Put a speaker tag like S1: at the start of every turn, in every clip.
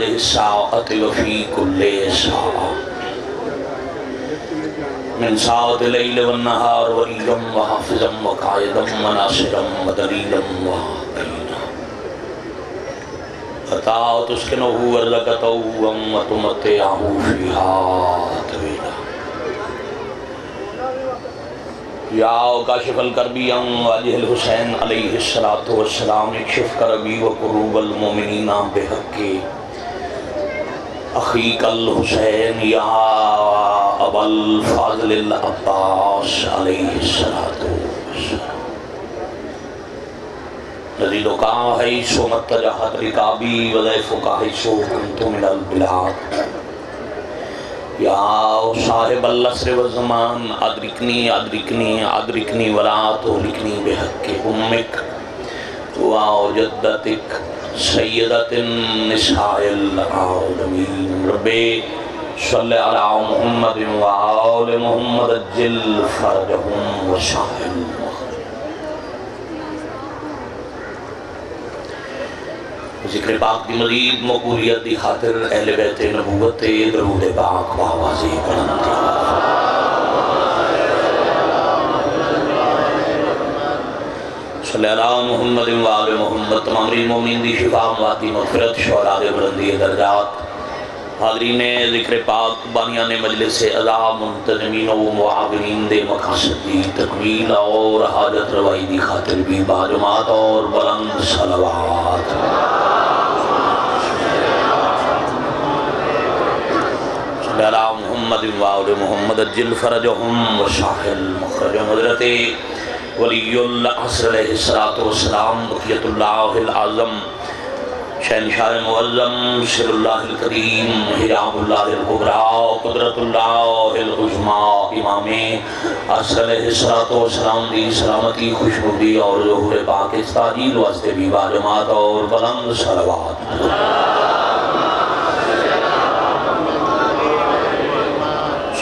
S1: الساعة وفي كل ساعة من ساعة الليل والنهار وليا وحافظا وقائدا وناصرا ودليلا وحقينا حتى تسكنه أرضك طوعا وتمتعه فيها طويلا یا کاشف الکربی عن وجہ الحسین علیہ السلام اکشف کربی وقروب المومنین بحق اخیق الحسین یا ابا الفاضل العباس علیہ السلام نزید کہاں حیث و متجہت رکابی وضیف کا حیث و کنت من البلاد یا صاحب العصر والزمان ادرکنی ادرکنی ادرکنی ولا تہلکنی بحق امک و جدتک سیدت النساء العالمین رب صلی علی محمد و آل محمد اجل فرجہم و شاہل ذکر پاک کی مزید مقبولیت دی خاطر اہل بیت نبوت درود پاک بآوازِ بلند صلی اللہ محمد و آل محمد تمام مومنین دی شفا مواتی مغفرت شہداء بلندی درجات حاضرین ذکر پاک بانیان مجلس اعضاء منتظمین و معاونین دے مقاصد دی تکمیل اور حاجت روائی دی خاطر بھی باجماعت اور بلند صلوات صلی اللہ محمد و آل محمد اجل فرجہم و شاہل مخرجہم حضرت ولی العصر علیہ السلام بقیت اللہ العظم شہنشاہ معظم سر اللہ الکریم حجاب اللہ الکبریٰ قدرت اللہ العظمیٰ امام عصر علیہ السلام دی سلامتی خوشنودی اور ظہور پاک استعجیل واسطے بھی باجماعت اور بلند صلوات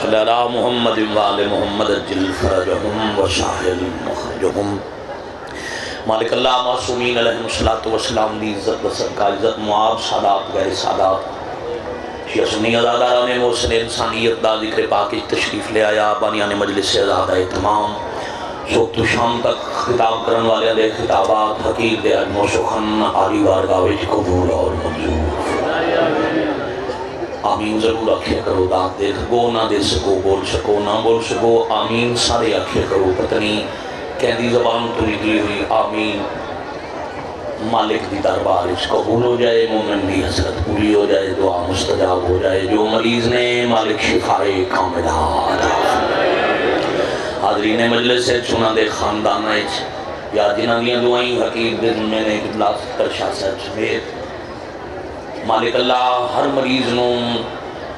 S1: صلی اللہ محمد و آل محمد اجل فرجہم و شاہل مخرجہم مالک اللہ معصومین علیہ السلام دی عزت و صدقہ عزت معاب سادات غیر سادات شیعہ سنی ازاداران محسن انسانیت دا ذکر پاک تشریف لے آیا بانیان مجلس سے ازادہ تمام صبح تو شام تک خطاب کرن والے دے خطابات حقیق دے علم و سخن آلی بارگاہ قبول اور منظور آمین ضرور آکھے کرو داد دے سکو نہ دے سکو بول سکو نہ بول سکو آمین سارے آکھے کرو پتنی کہندی زبان تو نکلی ہوئی آمین مالک دی دربار اس قبول ہو جائے مومن دی حسرت پوری ہو جائے دعا مستجاب ہو جائے جو مریض نے مالک شفائے کاملہ حاضرین مجلس سے چنا دے خاندان یا جنہ دیاں دعائیں حقیق دن میں نے قبلہ ستر شاہ صاحب سمیت مالک اللہ ہر مریض نوں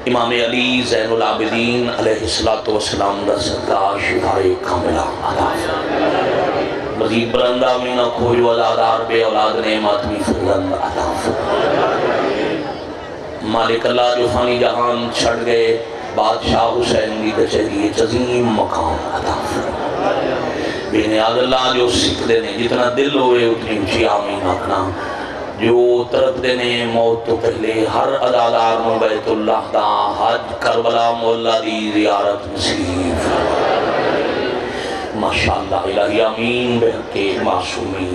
S1: امام علی زین العابدین علیہ السلام دا صدقہ شفائے کاملہ مزید برندہ مینہ کھوئی وزادار بے اولاد نے ماتمی فرزند عطا مالک اللہ جو فانی جہان چھڑ گئے بادشاہ حسین دی کچہری عظیم مقام عطا بے نیاز اللہ جو سکھ دینے جتنا دل ہوئے اتنی اچھی آمین آکنا جو طرف دینے موت تو پہلے ہر عدالار میں بیت اللہ دا حج کربلا مولا دی زیارت نصیب ماشاءاللہ الہی آمین بحق معصومین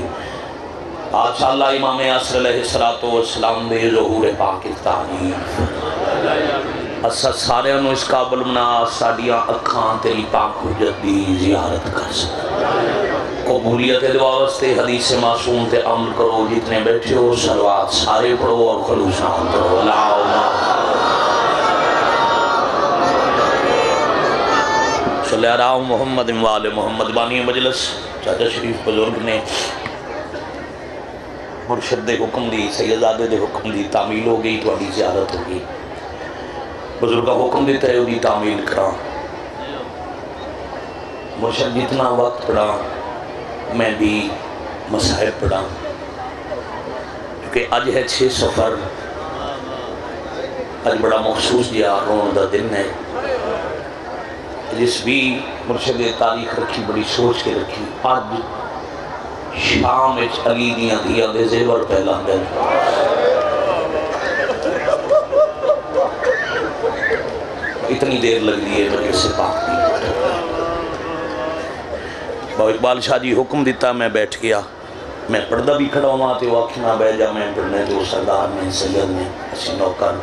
S1: ماشاءاللہ امام عصر علیہ السلام دے ظہور پاک تعریف اسا سارے انہوں اس قابل منا ساڑیاں اکھاں تیری پاک حجت دی زیارت کر سکتا قبولیت دعا واسطے حدیث معصوم تے عمل کرو جتنے بیٹھے ہو صلوات سارے پڑھو اور خلوصان کرو صلی اللہ محمد و آل محمد بانی مجلس چاچا شریف بزرگ نے مرشد دے حکم دی سیدزادے دے حکم دی تعمیل ہو گئی تو زیارت ہوگی بزرگا حکم دیتا ہے ہوگی تعمیل کرا مرشد جتنا وقت پڑا میں بھی مسائب پڑھا کیونکہ آج ہے 6 سفر آج بڑا مخصوص دیا رون دا دن ہے جس بھی مرشد تاریخ رکھی بڑی سوچ کے رکھی آج شام علی دیاں دیا دے زیور پہلا دن اتنی دیر لگ دی ہے مجلس سے پاک دی. بابا اقبال شاہ جی حکم دیتا میں بیٹھ گیا. میں پردہ بھی کھڑا ہوا تے وہ آکھنا بہ جا میں پڑھنے جو سردار میں سید میں اسی نوکر.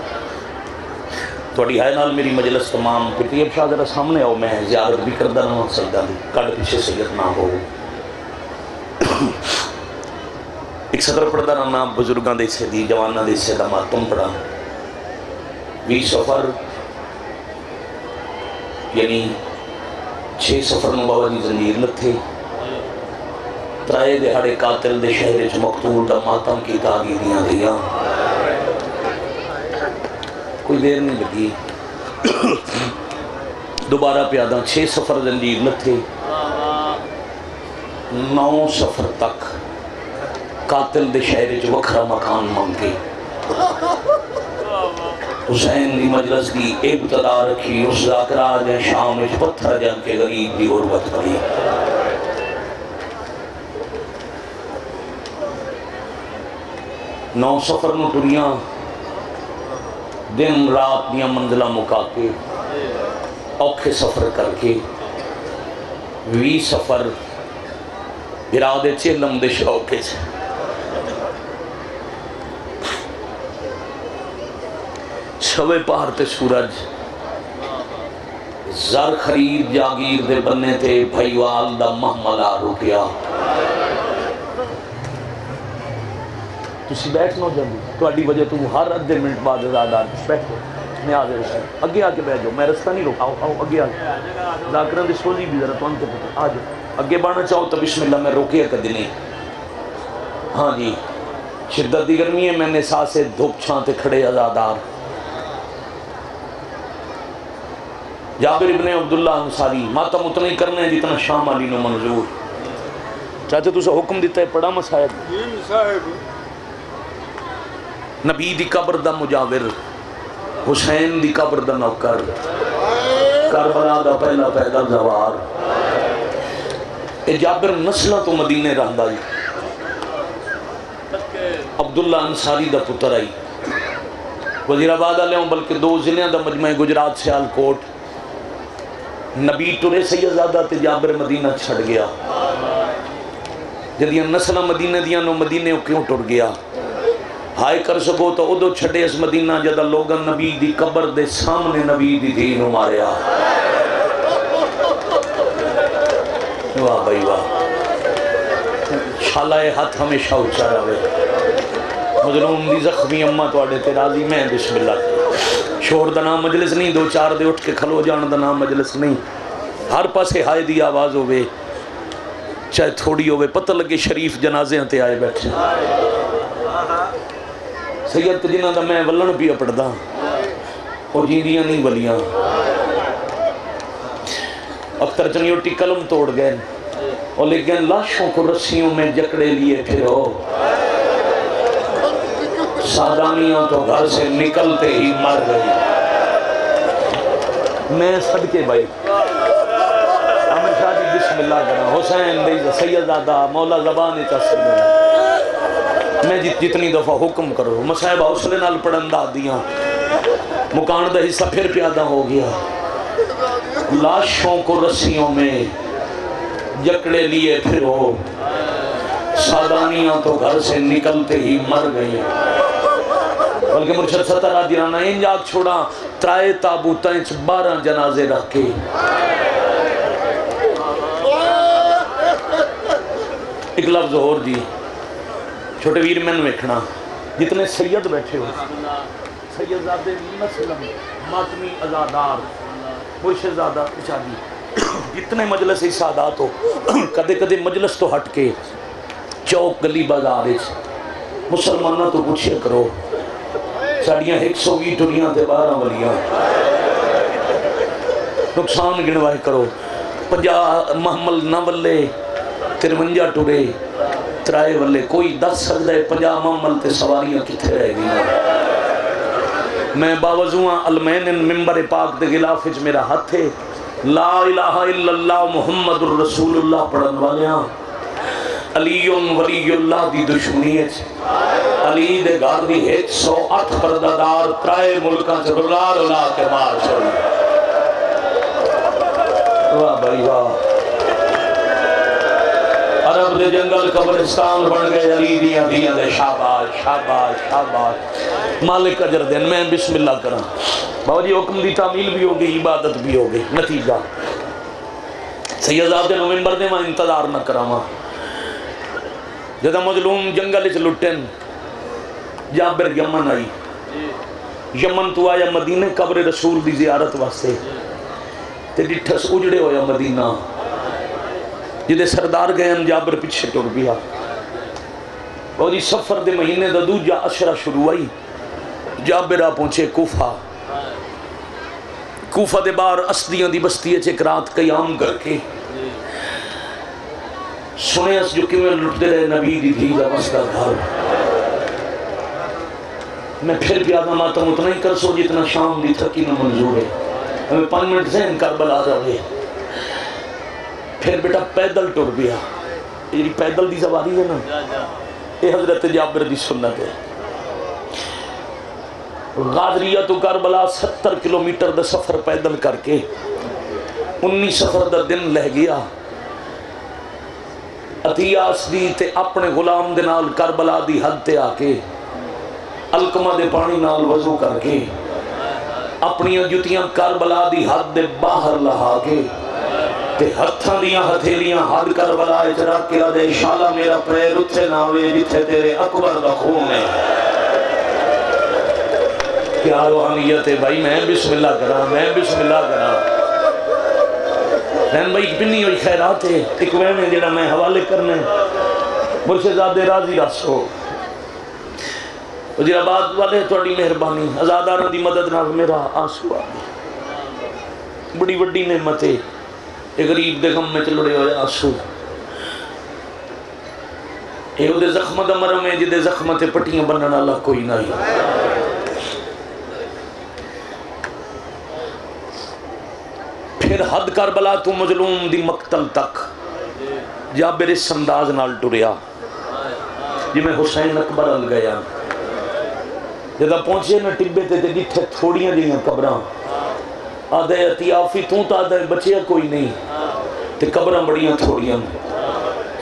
S1: تھوڑی ہے نال میری مجلس تمام. پھر طیب شاہ ذرا سامنے آؤ میں زیارت بھی کردہ رہا سجدہ دی کڑ پیچھے سید نہ ہو. ایک صدر پڑھدا رہنا بزرگاں دے سے دی جواناں دے سے دا ماتم پڑھا. 20 سفر یعنی 6 سفر نو بابا جی زنجیر لتھے. ترائے دہاڑے قاتل دے شہر وچ مقتول دا ماتم کی تاغیریاں دیاں. کوئی دیر نہیں لگی دوبارہ پیادہ 6 سفر زنجیر لتھے. 9 سفر تک قاتل دے شہر وچ وکھرا مکان مانگے. حسین دی مجلس دی ابتدا رکھی. اس ذاکرہ جائے شام وچ پتھر جان کے غریب دی غربت پڑی. نو سفر نو ٹریاں دن رات دیاں منزلہ مکا کے اوکھے سفر کر کے 20 سفر برادے چلم دے شوقے سے. شوے پار تے سورج زر خرید جاگیر دے بننے تے بھائیوال دا محملہ رکیا. تسی بیٹھ نو جلدی تواڈی وجہ تو ہر ادھے منٹ بعد ازادار بیٹھو. میں حاضر ہوں اگے آ کے بیٹھ جاؤ. میں رستہ نہیں روکا. آؤ اگے آ کے ذاکران دی سولی بھی ذرا تون تے پتہ آ جاؤ. اگے بڑھنا چاہو تو بسم اللہ میں روکیا کر دینی. ہاں جی شدت دی گرمی ہے. میں نے ساسے دھوپ چھانتے کھڑے ازادار. جابر ابن عبداللہ انصاری ماتم اتنا ہی کرنے جتنا شام علی نو منظور. چاہتے تو سے حکم دیتا ہے پڑھا مسائب. نبی دی قبر دا مجاور حسین دی قبر دا نوکر کربلا دا پہلا پیدا زوار. جابر نسلہ تو مدینے رہندا جی. عبداللہ انصاری دا پتر آئی. وزیر آباد آلے ہوں بلکہ 2 ضلعیں دا مجمع گجرات سیال کوٹ. نبی ٹرے سیدزادہ تے جابر مدینہ چھڑ گیا. جدیاں نسلہ مدینہ دیاں نو مدینہ کیوں ٹر گیا. ہائے کر سکو تو ادو چھڑے اس مدینہ جدہ لوگن نبی دی قبر دے سامنے نبی دی دین ماریا. واہ بھائی واہ. شالہ ہاتھ ہمیشہ اچھا رہے. مظلوم دی زخمی اممہ تو آڑے تے راضی میں بسم اللہ. شور دا نام مجلس نہیں. 2-4 دے اٹھ کے کھلو جان دا نام مجلس نہیں. ہر پاسے ہائے دی آواز ہوئے چاہے تھوڑی ہوئے پتہ لگے شریف جنازے ہاں تے آئے بیٹھے. سید جنہ دا میں ولن بھی اپڑ دا اور جیندیاں نہیں ولیاں. اختر چنیوٹی قلم توڑ گئے اور لیکن لاشوں کو رسیوں میں جکڑے لیے پھرو. سادانیاں تو گھر سے نکلتے ہی مر گئی. میں صدقے بھائی عامر شاہ جی بسم اللہ کرنا. حسین دی سیدزادہ مولا زبان تصویر میں جتنی دفعہ حکم کرو. مسائب حوصلے نال پڑھن دا دیاں مکان دا حصہ پھر پیادہ ہو گیا. لاشوں کو رسیوں میں جکڑے لیے پھرو. سادانیاں تو گھر سے نکلتے ہی مر گئی. بلکہ مرشد سترہ دیرانا انجاگ چھوڑا 3 تابوتیں 12 جنازے رکھ کے. ایک لفظ اور جی چھوٹے ویر میں ویکھنا جتنے سید بیٹھے ہو سیدزادے نسلم ماتمی ازادار مرشدزادہ اچھادی جتنے مجلس سادات ہو کدے کدے مجلس تو ہٹ کے چوک گلی بازار مسلمانہ تو پوچھے کرو ساڑیاں 120 ٹریاں تے 12 ولیاں نقصان گنوائے کرو. 50 محمل نہ ولے 53 ٹرے 3 ولے کوئی 10 سکتا ہے 50 محمل تے سواریاں کتھے رہ گئی. میں باوضوعاں المین ممبر پاک دے غلاف وچ میرا ہاتھ ہے. لا الہ الا اللہ محمد الرسول اللہ پڑھن والیاں علی ولی اللہ دی دشمنی ہے. علی دے گھر دی 108 پردادار 3 ملکاں سے رلا رلا کے مار چھوڑی. واہ بھائی واہ، عرب دے جنگل قبرستان بن گئے علی دیاں دیاں دے، شاباش شاباش شاباش، مالک اجر دین۔ میں بسم اللہ کرا بابا جی، حکم دی تعمیل بھی ہو گئی، عبادت بھی ہو گئی۔ نتیجہ سید صاحب دے نومبر دے میں انتظار نہ کراں، جدہ مظلوم جنگل اچ لٹن، جابر یمن آئی، یمن تو آیا مدینہ قبر رسول دی زیارت واسطے، تے ڈٹھس اجڑے ہویا مدینہ، جدے سردار گئے جابر پیچھے ٹر گیا۔ اور جی سفر دے مہینے دا دوجا عشرہ شروع آئی، جابر آ پہنچے کوفہ، کوفہ دے باہر اسدیاں دی بستی اچ ایک رات قیام کر کے سنے اس جو کیوں لٹ دے رہے نبی دی دھی دا مسئلہ گھر۔ میں پھر پیادہ ماتم اتنا ہی کر سو جتنا شام دی تھکی نہ منظور ہے، ہمیں 5 منٹ ذہن کربلا رہے۔ پھر بیٹا پیدل ٹر گیا، یہ پیدل دی سواری ہے نا، یہ حضرت جابر دی سنت ہے۔ غادریہ تو کربلا 70 کلومیٹر دا سفر پیدل کر کے 19 سفر دا دن لہ گیا۔ عطیہ اسدی تے اپنے غلام دے نال کربلا دی حد تے آکے الکمہ دے پانی نال وضو کر کے اپنی جتیاں کربلا دی حد دے باہر لہا کے تے ہتھاں دیاں ہتھیلیاں حد کربلا اچرا کے دے شالا میرا پیر اتھے ناوے جتھے تیرے اکبر دا خون ہے۔ کیا روحانیت ہے بھائی، میں بسم اللہ کرا، میں بسم اللہ کرا۔ لین بھائی پنی ہوئی خیرات ہے، ایک وینے جڑا میں حوالے کرنے مرشدزاد راضی راسو وزیر آباد والے توڑی مہربانی، ازاداروں دی مدد نال میرا آنسو آگے، بڑی وڈی نعمت ہے، ایک غریب دے غم میں چلڑے ہوئے آنسو۔ اے دے زخم دا مرم ہے جدے زخم تے پٹیاں بننا اللہ کوئی نہیں۔ پھر حد کربلا تو مظلوم دی مقتل تک جابر اس انداز نال ٹریا جی میں حسین اکبر ال گیا، جدہ پہنچے نا ٹبے تے جتھے تھوڑیاں جیاں قبراں، آدھے اتیافی تو تا آدھے بچے کوئی نہیں تے قبراں بڑیاں تھوڑیاں۔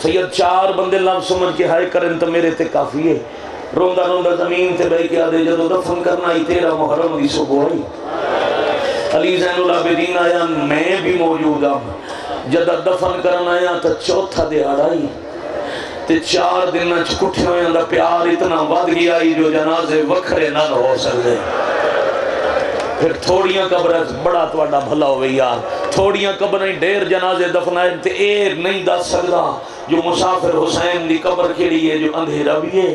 S1: سید 4 بندے لفظ سمجھ کے ہائے کرن تو میرے تے کافی ہے، روندہ روندہ زمین تے بے کے آدھے جدو دفن کرنا ہی 13 محرم دی صبح ہوئی، علی زین العابدین آیا، میں بھی موجود ہوں، جدہ دفن کرنا آیا تو 4تھا دیہڑا ہی تے 4 دن کٹھے ہوئے اندر پیار اتنا ود گیا ہی جو جنازے وکھرے نہ ہو سکتے۔ پھر تھوڑیاں قبریں بڑا توڑا بھلا ہوئے یار، تھوڑیاں قبریں ڈیر جنازے دفنائیں تے ایر نہیں دس سکتا جو مسافر حسین دی قبر کھڑی ہے جو اندھیرا بھی ہے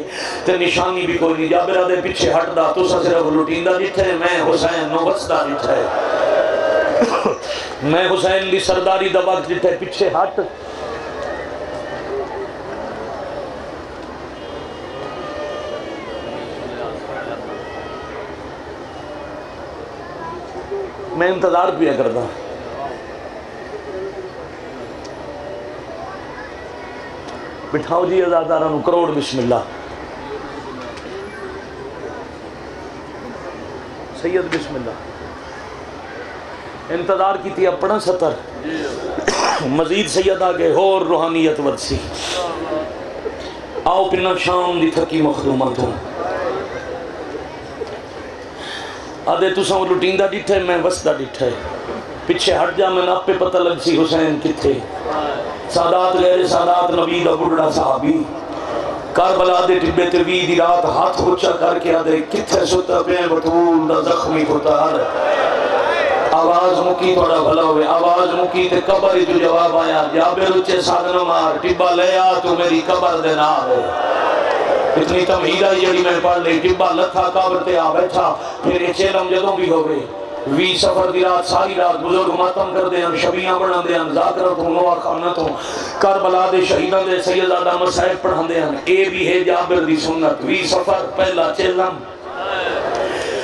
S1: تے نشانی بھی کوئی نہیں۔ جابر دے پیچھے ہٹ دا تو صرف لٹیندہ جتھے، میں حسین نو وسطہ جتھے، میں حسین دی سرداری دا وقت جتھے پیچھے ہٹ۔ میں انتظار پیا کرتا، بٹھاؤ جی ازادارانو کروڑ بسم اللہ، سید بسم اللہ، انتظار کی تھی اپنا سطر مزید سید آگے اور روحانیت ورسی۔ آؤ پنہ شام دی تھکی مخدومات ہوں، آدھے تو ساں لٹیندہ ڈٹھے، میں وسطہ ڈٹھے، پیچھے ہٹ جا میں ناپے پتہ لگ سی حسین کتھے۔ سادات غیر سادات نبی دا بڑھڑا صحابی کربلا دے ٹبے تروی دی رات ہاتھ اچھا کر کے آدھے کتھے ستا پین بطول دا زخمی کتار۔ آواز مکی تھوڑا بھلا ہوئے، آواز مکی تے قبر ہی تو جواب آیا، جابر اچھے سادنہ مار ٹبا لے آ تو میری قبر دے نہ آئے۔ اتنی تمہیدہ جڑی میں پڑھ لئی، ٹبا لتھا قبر تے آ بیٹھا، پھر یہ چیلم جدوں بھی ہو گئے۔ 20 سفر دی رات ساری رات بزرگ ماتم کر دے ہیں، شبیاں بڑھا دے ہیں، ذاکرت ہوں، نوہ خانت ہوں، کربلا دے شہیدان دے سیدزادہ مسائب پڑھا دے ہیں۔ اے بھی ہے جابر دی سنت، 20 سفر پہلا چیلم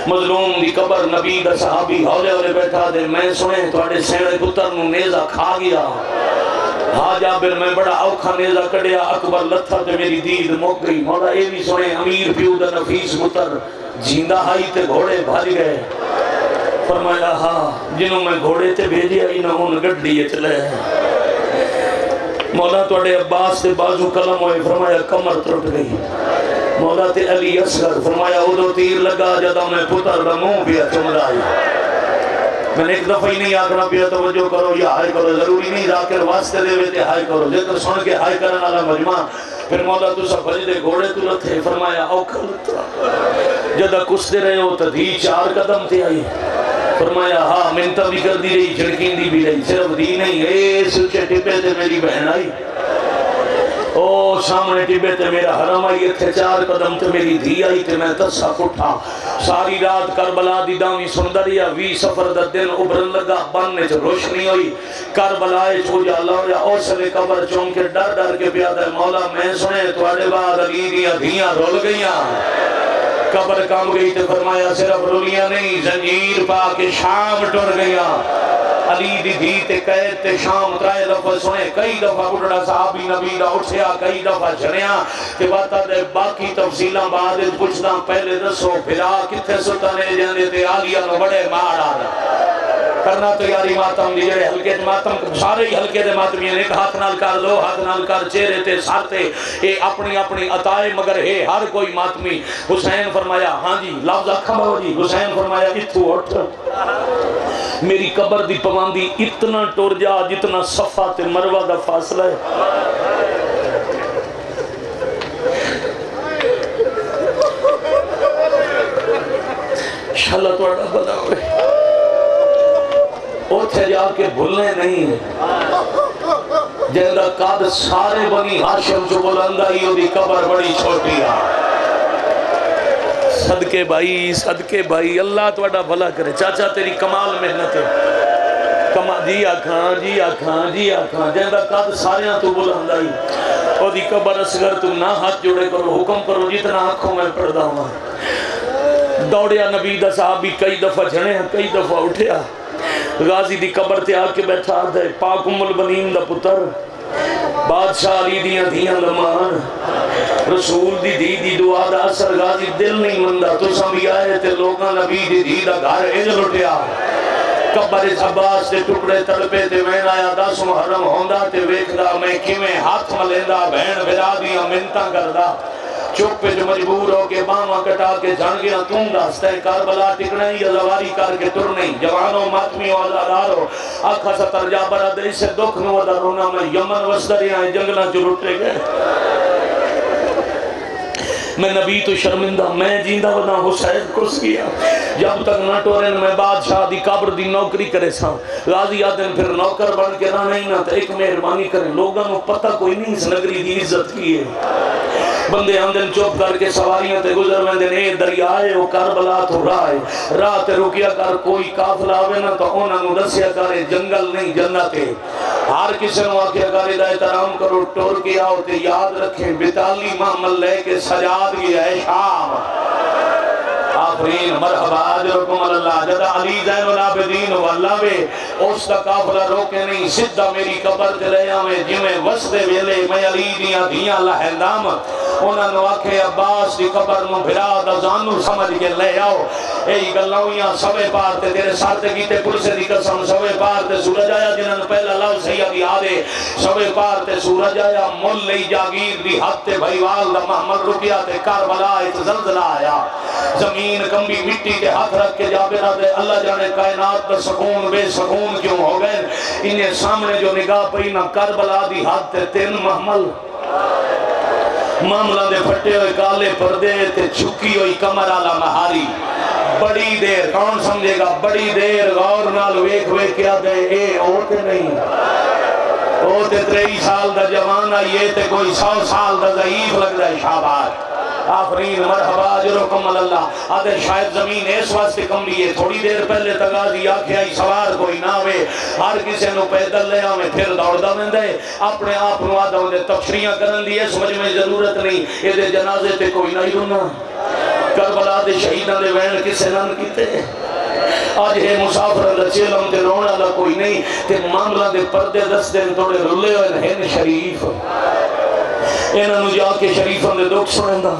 S1: مظلوم دی قبر نبی دا صحابی ہولے ہولے بیٹھا دے، میں سنے توڑے سیڑے پتر نو نیزہ کھا گیا، ہاں جابر میں بڑا اوکھا نیزہ کڑیا، اکبر لتھا تے میری دید موک گئی۔ مولا اے بھی سنے امیر پیو دا نفیس متر جیندہ ہائی تے گھوڑے بھاج گئے۔ فرمایا ہاں جنہوں میں گھوڑے تے بھیجیا ہی نہ ہون گڈی چلے مولا توڑے عباس تے بازو کلم ہوئے فرمایا کمر ٹوٹ گئی مولا تے علی اصغر فرمایا ادو تیر لگا جدا میں پتر دا منہ پیا چمڑائی میں نے ایک دفعہ ہی نہیں آکھنا پیا توجہ کرو یا ہائے کرو ضروری نہیں ذاکر واسطے دے ویتے ہائے کرو ذکر سن کے ہائے کرنا والا مجمع پھر مولا تو سب بجدے گھوڑے تو لتھے فرمایا اوکھا لتا جدہ کستے رہے ہو تا دی 4 قدم تے آئی فرمایا ہاں منتہ بھی کر دی رہی جھڑکین دی بھی رہی صرف دی نہیں اے سلچے ٹپے تے میری بہن آئی او سامنے ٹبے تے میرا حرم آئی اتھے 4 قدم تے میری دھی آئی تے میں تسا کٹھا ساری رات کربلا دی دامی سندریا 20 سفر دا دن ابرن لگا بننے چھ روشنی ہوئی کربلائے چھو جالا ہو یا اوسلے قبر چون کے ڈر ڈر کے پیادہ مولا میں سنے توڑے بعد علی دیا دھیاں رول گئیاں قبر کام گئی تے فرمایا صرف رولیاں نہیں زنجیر پا کے شام ٹر گئیاں علی دی دی تے قید تے شام ترائے دفعہ سنے کئی دفعہ اٹھڑا صحابی نبی دا اٹھیا کئی دفعہ جھڑیاں تے باتا دے باقی تفصیلہ بعد پوچھنا پہلے دسو پھرا کتھے سلطانے جاندے تے آلیاں نو بڑے مار آنا کرنا تو یاری ماتم دی جڑے ہلکے ماتم سارے ہی ہلکے دے ماتمی ایک ہاتھ نال کر دو ہاتھ نال کر چہرے تے سارتے اے اپنی اپنی عطائے مگر ہے ہر کوئی ماتمی حسین فرمایا ہاں جی لفظ اکھمو جی حسین فرمایا اتھو اٹھ میری قبر دی پواندی اتنا ٹور جا جتنا صفا تے مروہ دا فاصلہ ہے انشاءاللہ توڑا بدا ہوئے اوتھے جا کے بھولنے نہیں جہاں قاد سارے بنی ہاشم جو بلندہ ہی دی قبر بڑی چھوٹی صدقے بھائی اللہ توڑا بھلا کرے چاچا تیری کمال محنت ہے جی آکھاں جہاں قاد سارے تو بلندہ ہی او دی قبر اصغر تم نہ ہاتھ جوڑے کرو حکم کرو جتنا آنکھوں میں پردہ ہوں دوڑیا نبی دا صحابی کئی دفعہ جھنے کئی دفعہ اٹھیا غازی دی قبر تے آکے بیٹھا دے پاک البنین دا پتر بادشاہ علی دیاں دھیاں لمان رسول دی دی دی دعا دا اثر غازی دل نہیں مندہ تو سمی آئے تے لوگاں نبی دی دی دا گھر انجل اٹھیا قبر عباس تے ٹکڑے تڑپے تے میں آیا 10 محرم ہوندہ تے ویکھدا میں کیویں ہاتھ ملیندہ بہن بلا دیاں منتاں کردہ چوک پہ جو مجبور ہو کے باما کٹا کے جان گیا تم داستے کربلا ٹکنے یا زواری کر کے ترنے جوانوں ماتمیوں آزاداروں آکھا ستر جا برا دے سے دکھ نو ادارونا میں یمن وستریاں جنگلہ جو لٹے گئے میں نبی تو شرمندہ میں جیندہ بنا حسین کس کیا جب تک نہ ٹورن میں بادشاہ دی قبر دی نوکری کرے سا غازی آدم پھر نوکر بن کے نہ نہیں نہ تو ایک مہربانی کریں لوگاں نو پتہ کوئی نہیں اس نگری دی عزت کی ہے بندے آمدن چوپ کر کے سواریاں تے گزر میں دن اے دریائے وہ کربلا تو راہ تے رکیا کر کوئی کافل آوے نا تو انہاں نو دسیا کرے جنگل نہیں جنت ہے ہر کسی نو آکھیا کرے دا احترام کرو ٹور کے آؤ تے یاد رکھیں بتالی محمل لے کے سجاد گیا ہے شام آفرین مرحبا آجرکم اللہ جدہ علی زین العابدین واللہ بے اس کا کافلہ روکے نہیں صدہ میری قبر دلے آمیں جمیں وسدے ویلے میں علی دیاں دیاں لہندام انہاں نو آکھے عباس دی قبر نو بھرا دا زانو سمجھ کے لے آؤ اے گلاویاں سوے پار تے تیرے ساتھ کیتے پرسے دی قسم سوے پار تے سورج آیا جنہاں پہلا لو سیدی آدھے سوے پار تے سورج آیا مل لئی جاگیر دی حد تے بھائیوال دا محمل رکیا تے کربلا ایت زلزلہ آیا زمین کمبی مٹی کے ہاتھ رکھ کے جابرہ دے اللہ جانے کائنات دا سکون بے سکون کیوں ہو گئے انہیں سامنے جو نگاہ پئی نہ کربلا دی حد تے 3 محمل معاملہ دے پھٹے ہوئے کالے پردے تے چھکی ہوئی کمر آلا مہاری بڑی دیر کون سمجھے گا بڑی دیر غور نال ویک ویک کیا دے اے اوتے نہیں اوتے 23 سال دا جوان آئیے تے کوئی 100 سال دا ضعیف لگ رہا ہے شابات آفرین مرحبا جرکم اللہ آدھے شاید زمین اس واسطے کم لیے تھوڑی دیر پہلے تغازی آکھے آئی سوار کوئی نہ ہوئے ہر کسی نو پیدل لے آمیں پھر دوڑ میں دے اپنے آپ نو آدھا ہوندے تفشریاں کرن لیے سمجھ میں ضرورت نہیں یہ دے جنازے تے کوئی نہیں رونا کربلا دے شہیدہ دے وین کسے نان کیتے آج ہے مسافر اللہ چیلم تے رونا اللہ کوئی نہیں تے معاملہ دے پردے دس دن توڑے رلے ہوئے ہیں شریف انہوں نے جا کے شریفوں دے دکھ سنیں دا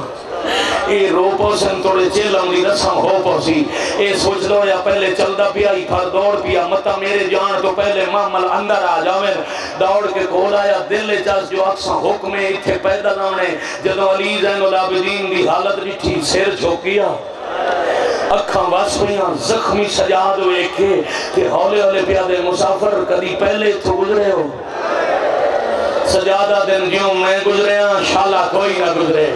S1: اے رو پوسن توڑے چیلوں دی رسم ہو پوسی اے سوچ لو یا پہلے چلدا پیا ہی پھر دوڑ پیا متا میرے جان تو پہلے محمل اندر آ جاویں دوڑ کے کھول آیا دل چاس جو اکساں حکم اتھے پیدا لانے جدو علی زین العابدین دی حالت ڈٹھی سر جھوکیا اکھاں واس ہویاں زخمی سجاد ہوئے کہ ہولے ہولے پیادے مسافر کدی پہلے تو گزرے ہو سجادہ دن جیوں میں گزرے ہاں شالا کوئی نہ گزرے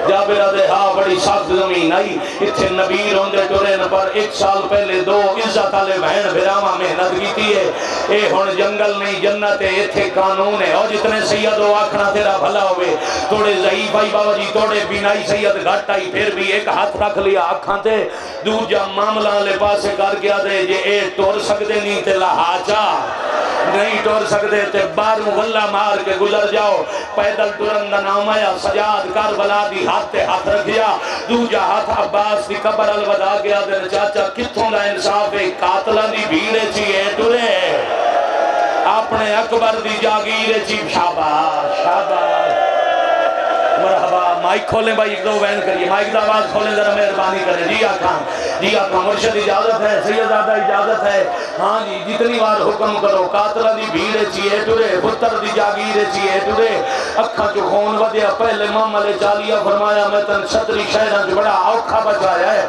S1: جابرہ دے ہاں بڑی سخت زمین آئی اتھے نبی روندے ٹورین پر 1 سال پہلے 2 عزت آلے بہن بھراما محنت کیتی ہے اے ہون جنگل نہیں جنت ہے اتھے قانون ہے اور جتنے سید ہو آکھنا تیرا بھلا ہوئے توڑے ضعیف آئی بابا جی توڑے بینائی سید گھٹ آئی پھر بھی ایک ہاتھ رکھ لیا آکھاں تے دور جا معاملہ لے پاسے کر گیا دے جے اے ٹور سکدے نہیں تے لہاچا نہیں ٹور سکتے تے باروں غلہ مار کے گزر جاؤ پیدل ٹرن دا نام آیا سجاد کربلا دی ہاتھ تے ہاتھ رکھیا دوجہ ہاتھ عباس دی قبر الوداع گیا دن چاچا کتھوں دا انصاف ہے قاتلہ دی بھیڑے چیئے ٹرے اپنے اکبر دی جاگیرے چیئے شاباش شاباش مرحبا مائک کھولیں بھائی ایک دو وین کریے مائک دا آواز کھولیں ذرا مہربانی کریں جی آقا مرشد اجازت ہے سیدزادہ اجازت ہے ہاں جی جتنی بار حکم کرو قاتلہ دی بھیڑے چیئے ٹرے پتر دی جاگیرے چیئے ٹرے اکھا چو خون ودیا پہلے محمل چالیہ فرمایا میں تن چھتری شہران جو بڑا اوکھا بچایا ہے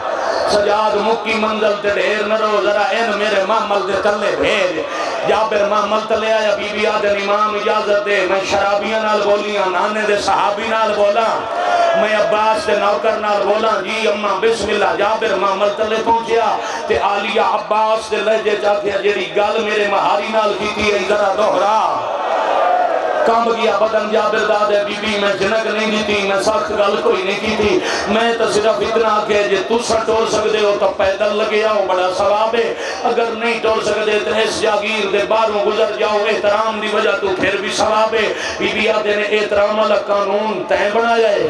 S1: سجاد مکی منزل تے ڈھیر نہ رو ذرا این میرے محمل دے تلے بھیج جابر محمل تلے آیا بی بی آدن امام اجازت دے میں شرابیاں نال بولیاں نانے دے صحابی نال بولا میں عباس دے نوکر نال بولا جی اماں بسم اللہ جابر محمل تلے پہنچیا تے آلیہ عباس دے لہجے چاہتے جیڑی گل میرے مہاری نال کی تھی ذرا دوہرا کام گیا بدن جابر دادے بی بی میں جنک نہیں دیتی میں سخت گل کوئی نہیں کی تھی میں تو صرف اتنا کہ جے تو سا ٹور سکتے ہو تو پیدل لگے آؤ بڑا ثواب ہے اگر نہیں ٹور سکتے تو اس جاگیر دے باروں گزر جاؤ احترام دی وجہ تو پھر بھی ثواب ہے بی بی آدھے نے احترام والا قانون تین بنایا ہے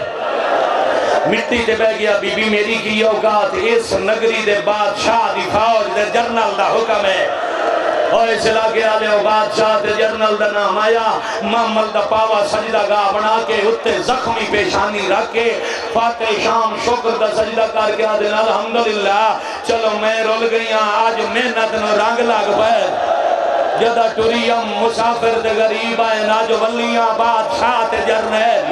S1: مٹی تے بہ گیا بی بی میری کی اوقات اس نگری دے بادشاہ دی فوج دے جرنل دا حکم ہے اور اس علاقے آلے ہو بادشاہ تے جرنل دا نام آیا محمل دا پاوا سجدہ گاہ بنا کے اتے زخمی پیشانی رکھ کے فاتح شام شکر دا سجدہ کر کے آدھے الحمدللہ چلو میں رول گئی ہاں آج محنت نو رنگ لگ پائے جدہ ٹوریم مسافر دے غریب آئے ناجو ولیاں بادشاہ تے جرنل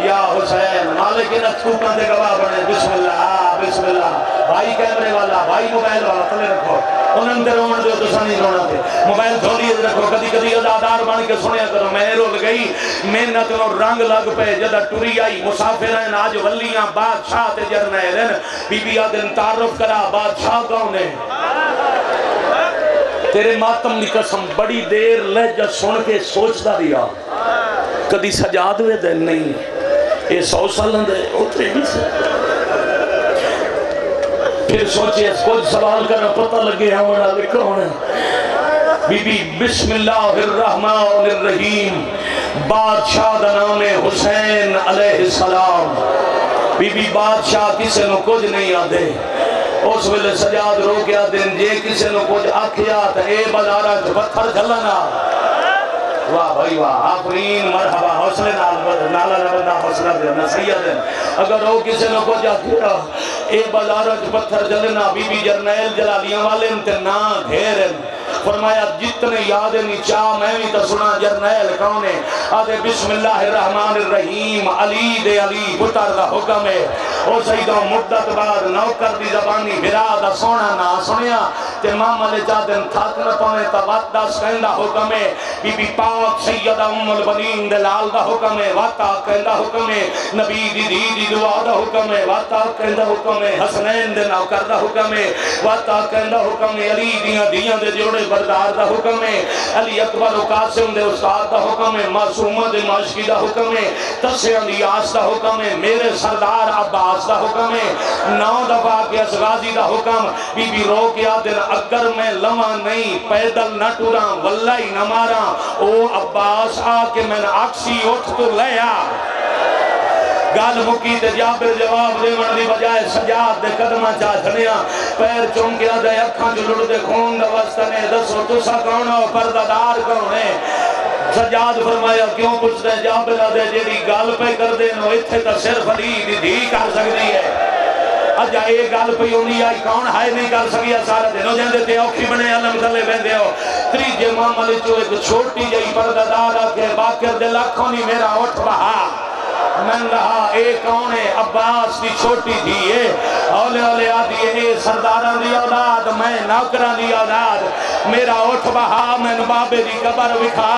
S1: یا حسین مالک نتھوکاں دے گواہ بنے بسم اللہ بھائی کیمرے والا بھائی موبائل والا تلے رکھو انہوں نے رومن جو تو سانی رونا تھے موبائل تھوڑی رکھو کدی کدی ادادار بن کے سنیا کرو میں رول گئی محنت نو رنگ لگ پہ جدہ ٹوری آئی مسافرین آج ولیاں بادشاہ تے جرنیلن بی بی آدن تعارف کرا بادشاہ کون ہے تیرے ماتم دی قسم بڑی دیر لہجہ سن کے سوچتا رہا کدی سجاد ہوئے دن نہیں اے 100 سال اندے اترے بھی سے پھر سوچے کچھ سوال کرنا پتہ لگے ہمارا لکھا ہونے بی بی بسم اللہ الرحمن الرحیم بادشاہ دا نام حسین علیہ السلام بی بی بادشاہ کسے نو کچھ نہیں آدھے اس ویلے سجاد رو کیا دن جے کسے نو کچھ آکھیا تا اے بازارہ جو پتھر جھلنا واہ بھائی واہ آفرین مرحبا حوصلے نالا نبندہ حوصلہ دے سید ہے اگر وہ کسی نے کو جاکیا اے بازارج پتھر جلنا بی بی جرنیل جلالیاں والے امتنا گھیرن فرمایا جتنے یاد نہیں چاہ میں بھی تو سنا جرنیل کونے آدھے بسم اللہ الرحمن الرحیم علی دے علی بطر دا حکم ہے او سیدوں مدت بعد نوکر دی زبانی بھرا دا سونا نہ سنیا تے ماما لے جادن تھاک نہ پانے تا وات دا سکندہ حکم ہے بی بی پاک سیدہ البنین دے لال دا حکم ہے واتا کہندہ حکم ہے نبی دی دعا دا حکم ہے واتا کہندہ حکم ہے حسنین دے نوکر دا حکم ہے واتا کہندہ حکم ہے علی دیاں دے جوڑے بردار دا حکم ہے علی اکبر و قاسم دے استاد دا حکم ہے معصومہ دے معاشقی دا حکم ہے تسعین دیاس دا حکم ہے میرے سردار عباس دا حکم ہے 9 دفعہ کے اسغازی دا حکم بی بی رو کیا دن اگر میں لمحہ نہیں پیدل نہ ٹوراں واللہ ہی نہ ماراں او عباس آ کے میں نے اکسی اٹھ تو لیا گال مکی تے جابر جواب دے من دی بجائے سجاد دے قدمہ چاہ جھنیا پیر چونکیا دے اکھاں جو لڑ دے خون دا وستنے دسو تسا کون ہو پردادار کون ہے سجاد فرمایا کیوں پوچھتے ہیں جا بلا دے جیڑی گال پہ کر دے نو اتھے تا صرف علی دی دھی کر سکتی ہے اجا ایک گال پہ ہونی آئی کون ہائے نہیں کر سکیا سارا دنوں جاندے تے اوکھی بنے علم تھلے بندے ہو تریجے معاملے چو ایک چھوٹی جائی پردہ کے باکر دے لاکھوں نہیں میرا اٹھ بہا میں رہا اے کون ہے عباس دی چھوٹی تھی ہے اولے اولے آدھی اے سرداران دی اولاد میں نوکران دی اولاد میرا اٹھ بہا میں نبابے دی قبر وکھا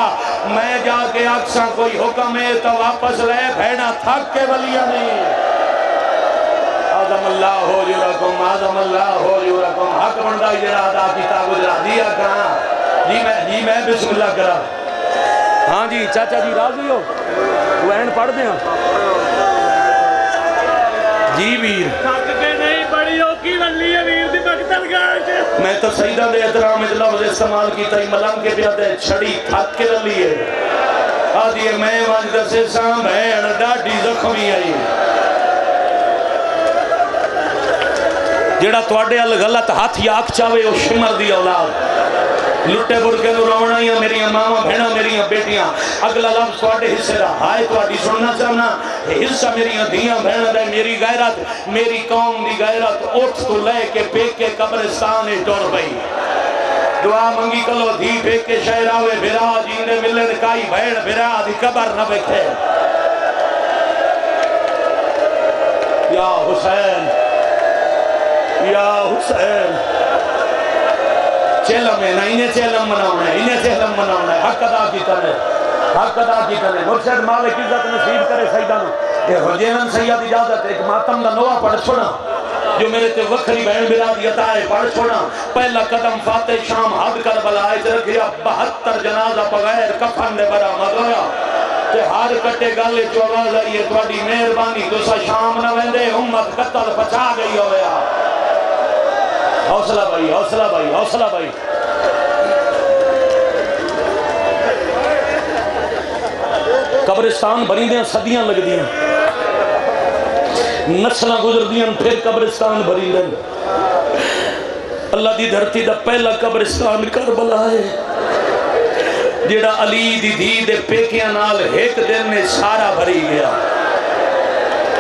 S1: میں جا کے اکساں کوئی حکم ہے تو واپس رہے بھیڑا تھک کے ولیاں نہیں آزم اللہ ہو جورکم حق بندہ جرا دا کتاب جرا دیا کہاں جی میں بسم اللہ کرا ہاں جی چاچا جی راضی ہو وین پڑھ دیں جی ویر تھک کے نہیں بڑی ہو کی ولی ہے ویر دی مقتل گاہ میں تو سیدہ دے احترام لفظ استعمال کیتا ہی ملنگ کے پیادے چھڑی تھک کے ولی ہے آدھی میں وانجدہ سے سام ہے ڈاڈی زخمی آئی جیڑا توڑے غلط ہاتھ یاک چاہوے او شمر دی اولاد لٹے برکے نو رونا یا میری ماما بھینا میری بیٹیاں اگلا لفظ توڑے حصے دا ہائے توڑی سننا چاہنا حصہ میری دیاں بھینا دے میری غیرت میری قوم دی غیرت اٹھ تو لے کے پیک کے قبرستان ٹور بئی دعا منگی کلو دھی پیک کے شہراوے بھرا جیندے ملے نکائی بھیڑ بھرا دی قبر نہ بکھے یا حسین یا حسین چیلم ہے نا انہیں چیلم مناؤنا ہے انہیں چیلم مناؤنا ہے حق ادا کی کرے مرشد مالک عزت نصیب کرے سیدانو کہ حجینن سید اجازت ایک ماتم دا نوہ پڑھ چھوڑا جو میرے تے وکھری بہن بلا دیتا ہے پڑھ چھوڑا پہلا قدم فاتح شام حد کربلا ہے رکھیا 72 جنازہ بغیر کفن دے برا مدویا کہ ہر کٹے گالے جو آواز آئی ہے توڑی مہربانی دوسا شام نہ ویندے امت قتل پچا گئی ہویا حوصلہ بھائی حوصلہ بھائی حوصلہ بھائی قبرستان بنی دیاں صدیاں لگ دیاں نسلہ گزر دیاں پھر قبرستان بنی دیاں اللہ دی دھرتی دا پہلا قبرستان کربلا ہے جیڑا علی دی دی دے پیکیاں نال ایک دن میں سارا بھری گیا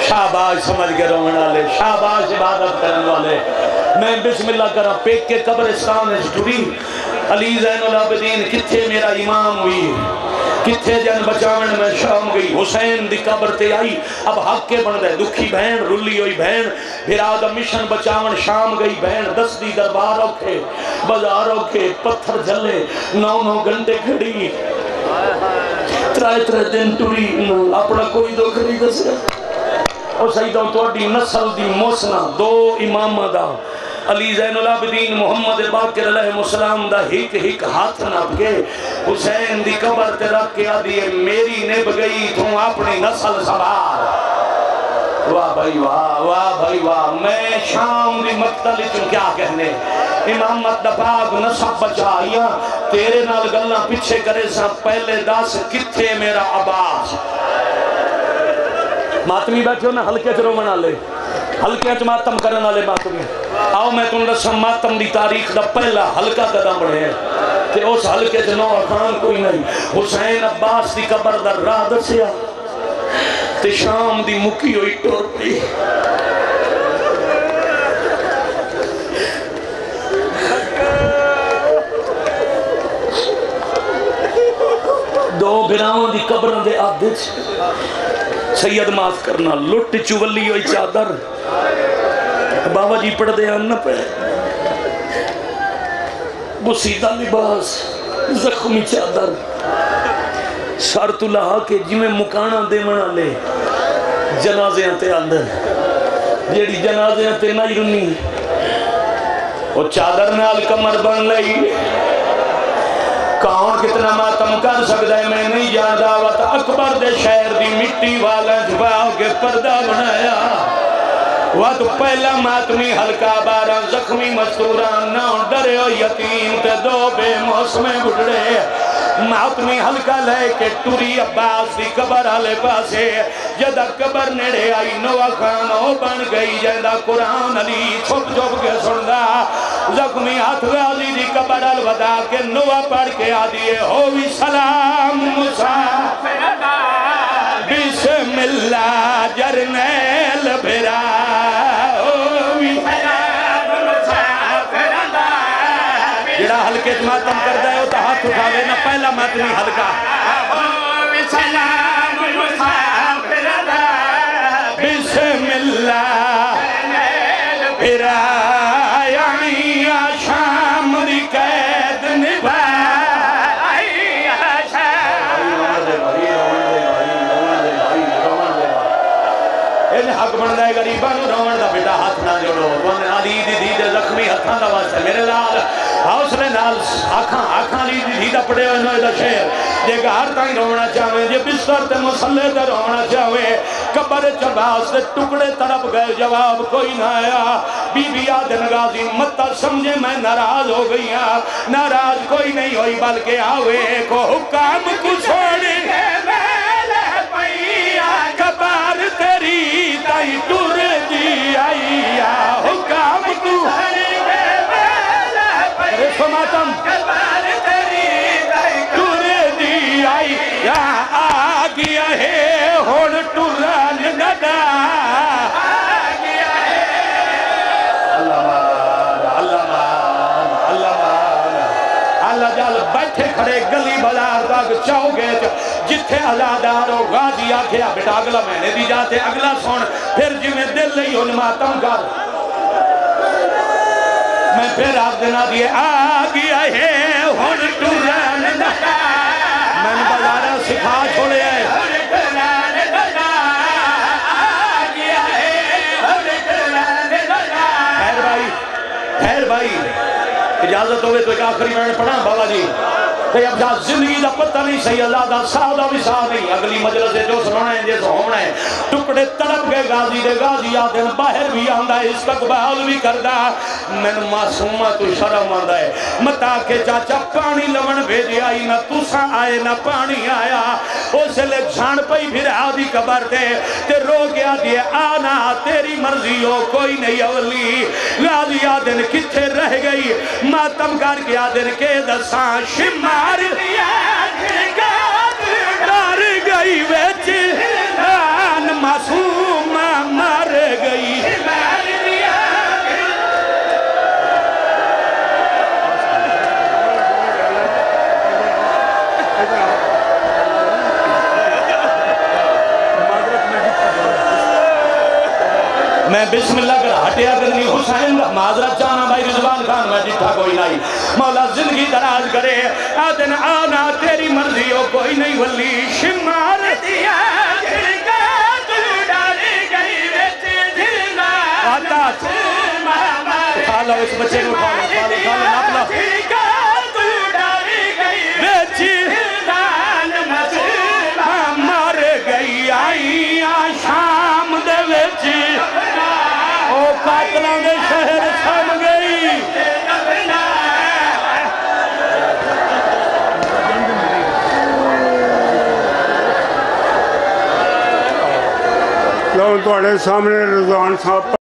S1: شاباش سمجھ کے رومن والے شاباش عبادت کرنے والے میں بسم اللہ کرا پیک کے قبرستان جڑی علی زین العابدین کتھے میرا امام ہوئی کتھے جن بچاون میں شام گئی حسین دی قبر تے آئی اب حق کے بن دے دکھی بہن رلی ہوئی بہن بھرادہ مشن بچاون شام گئی بہن 10 دی درباروں کے بازاروں کے پتھر جلے 9 گھنٹے کھڑی 3 دن ٹوری اپنا کوئی دکھ نہیں دس اور سیدوں توڑی نسل دی موسنا 2 امام دا علی زین العابدین محمد باقر علیہ السلام دا ہک ہاتھ نپ کے حسین دی قبر تے رکھ کے آدھی میری نب گئی تو اپنی نسل سوار واہ بھائی واہ میں شام دی مقتل چوں کیا کہنے امامت دفاق نصب بچائیاں تیرے نال گلنا پیچھے کرے سا پہلے 10 کتھے میرا عباس ماتمی بیٹھے ہو نا ہلکے چرو منا لے ہلکے چ ماتم کرنے والے ماتمی آؤ میں تم رسم ماتم دی تاریخ دا پہلا ہلکا قدم بڑھے ہیں کہ اس ہلکے چ نو خان کوئی نہیں حسین عباس دی قبر دا راہ دسیا تے شام دی مکی ہوئی ٹور پی دو بھراؤں دی قبروں دے آدھچ سید معاف کرنا لٹ چولی ہوئی چادر بابا جی پڑھ دے آن نہ پہ بسیدہ لباس زخمی چادر شرط اللہ کے جمیں مکانہ دے منا لے جنازے تے اندر جیڑی جنازے تے نہیں رنی وہ چادر نال کمر بن لئی کون کتنا ماتم کر سکتا ہے میں نہیں جان دعوت اکبر دے شہر دی مٹی والا جھپاؤ کے پردہ بنایا وقت پہلا ماتمی ہلکا بارہ زخمی مستوران نہ ڈرے ہو یتیم تے 2 بے موسمیں بڑھڑے ماتمی ہلکا لے کے ٹوری عباس دی قبر آلے پاسے جدہ قبر نیڑے آئی نوہ خانوں بن گئی جیندہ قرآن علی چھپ چھپ کے سندا زخمی ہاتھ غازی دی قبر الوداع کے نوہ پڑھ کے آدھیے ہووی سلام مسافر بسم اللہ جرنیل بھرا ہووی سلام مسافر جڑا حلقے ماتم کر دائے ہو تو ہاتھ اٹھاوے نہ پہلا ماتمی حلقہ ہووی سلام مسافر بسم اللہ بھرا حق بندہ ہے غریبان روان دا بیٹا ہاتھ نہ جوڑو علی دی دید زخمی ہتھاں دا واسطہ میرے لال حوصلے نال آکھاں علی دی دید پڑے ہوئے نوے دا شہر جے گھر تائیں رونا چاہویں جے بستر تے مسلے تے رونا چاہویں قبر چباس تے ٹکڑے تڑپ گئے جواب کوئی نہ آیا بی بی آدن غازی متا سمجھے میں ناراض ہو گئی ہاں ناراض کوئی نہیں ہوئی بلکہ آوے کو حکام کو چھوڑی کبار تیری تائی ٹور دی آئی حکام تو رسو ماتم کبار تیری تائی ٹور دی آئی آگیا ہے ہون ٹوران ندا آگیا ہے اللہ مان اللہ جال بیٹھے کھڑے گلی بازار داگ چاہو گئے جتھے ازادار ہو غازی آکھیا بیٹا اگلا مہینے دی جاتے اگلا سون پھر جی میں دل لئی ان ماتم کر میں پھر آپ دینا دیئے آگیا ہے ہون ٹوران ندا میں نے بازارہ سکھا چھوڑے ہے خیر بھائی اجازت ہوئے تو ایک آخری میں نے پڑھا بابا جی کہ اب جہاں زندگی دا پتہ نہیں صحیح اللہ دا سادہ بھی سادہ نہیں اگلی مجلس ہے جو سنونا ہے جیسا ہونا ہے ٹکڑے تڑپ گئے غازی دے غازی آدھن باہر بھی آندہ ہے استقبال بھی کردہ میں معصومہ تو شرم آندہ ہے متا کہ چاچا پانی لون بھیجے آئی نہ تُسا آئے نہ پانی آیا اسے لے جھان پئی پھر آدھی قبر دے تے رو گیا دیئے آنا تیری مرضی ہو کوئی نہیں اولی غازی آدھن کتھے رہ گئی ماتم کر کے آدھن کے دسان شمار ڈر گئی ویچ آن معصوم مر گئی میں بسم اللہ کر ہٹیا کرنی حسین معذرت چاہنا بھائی رضوان خان میں جٹھا کوئی نہیں مولا زندگی دراز کرے آدن آنا تیری مرضی ہو کوئی نہیں ولی شمار دیا جھڑکا تو ڈالی گئی ویچے جھلنا آتا اٹھا لو اس بچے کو اٹھا لو ناپلا جھڑکا تو ڈالی گئی ویچے جھلنا مر گئی آئی شام دے ویچے قاتلوں نے شہر چھم گئی
S2: لو توڑے سامنے رضوان صاحب